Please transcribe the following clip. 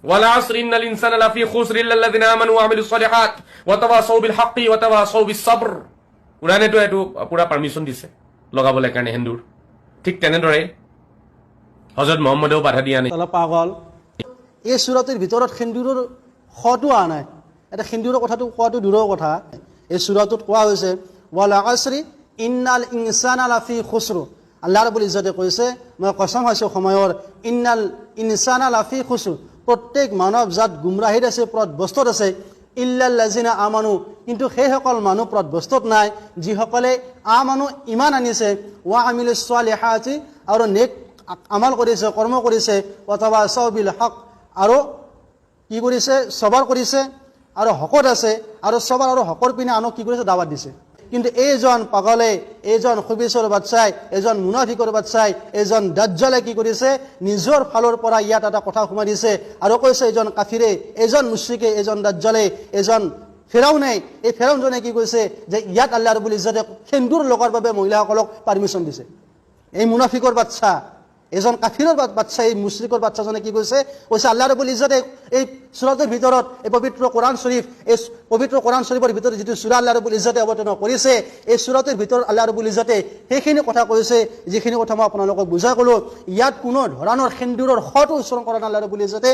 ওয়াল আসরি ইন্নাল ইনসানা লাফি খুসর ইল্লা আল্লাযিনা আমানু ওয়া আমিলুস সলিহাত ওয়া তাওয়াসাউ বিল হাক্কি ওয়া তাওয়াসাউ বিস সাবর। কুরআনেতো এটো পুরা পারমিশন দিছে লগাবলৈ কাৰণে হিন্দুৰ। ঠিক তেনেদৰে হযৰত মুহাম্মদেও বাধা দিয়া নাই। পাগল এই সূৰাটোৰ ভিতৰত হিন্দুৰৰ খটো আ নাই। এটা হিন্দুৰৰ কথাটো কোৱাটো দূৰৰ কথা। এই সূৰাটোত কোৱা হৈছে ওয়াল আসৰি ইন্নাল ইনসানা লাফি খুসৰ। আল্লাহ ৰাব্বুল ইজ্জতে কৈছে মই কসম খাইছো সময়ৰ ইন্নাল ইনসানা লাফি খুসৰ। প্ৰত্যেক মানৱ জাত গুমৰাহীত আছে, পথভ্ৰষ্টত আছে। ইল্লাল্লাযিনা আমানু, কিন্তু সেইসকল মানুহ পথভ্ৰষ্টত নাই যিসকলে আমানু ইমান আনিছে, ওয়া আমিলুস সলিহাতি, আৰু নেক আমাল কৰিছে, কৰ্ম কৰিছে, ওয়া তাৱাসাউ বিল হক, আৰু কি কৰিছে সবৰ কৰিছে, আৰু হকত আছে, আৰু সবৰ আৰু হকৰ পিনে আনক কি কৰিছে দাৱাত দিছে। কিন্তু এইজন পাগলে, এইজন খুবিছৰ বাচ্চাই, এজন মুনাফিকৰ বাচ্চাই, এজন দাজ্জালে কি কৰিছে নিজৰ ফালৰ পৰা ইয়াত এটা কথা সোমাই দিছে আৰু কৈছে এজন কাফিৰে, এজন মুশ্ৰিকে, এজন দাজ্জালে, এজন ফেৰাউনে, এই ফেৰাউনজনে কি কৈছে যে ইয়াত আল্লাহ ৰাব্বুল ইজ্জতে হিন্দুৰ লোকৰ বাবে মহিলাসকলক পাৰমিশন দিছে। এই মুনাফিকৰ বাচ্চা, এজন কাফিৰৰ বাচ্চা, এই মুশ্ৰিকৰ বাচ্চাজনে কি কৈছে আল্লাহ ৰাব্বুল ইজ্জতে এই সূৰাটোৰ ভিতৰত, এই পবিত্ৰ কোৰআন শৰীফ, এই পবিত্ৰ কোৰআন শৰীফৰ ভিতৰত যিটো সূৰা আল্লাহ ৰাব্বুল ইজ্জতে অৱতীৰ্ণ কৰিছে, এই সূৰাটোৰ ভিতৰত আল্লাহ ৰাব্বুল ইজ্জতে সেইখিনি কথা কৈছে যিখিনি কথা মই আপোনালোকক বুজাই ক'লো। ইয়াত কোনো ধৰণৰ হিন্দুৰৰ খটো উচ্চাৰণ কৰা নাই আল্লাহ ৰাব্বুল ইজ্জতে।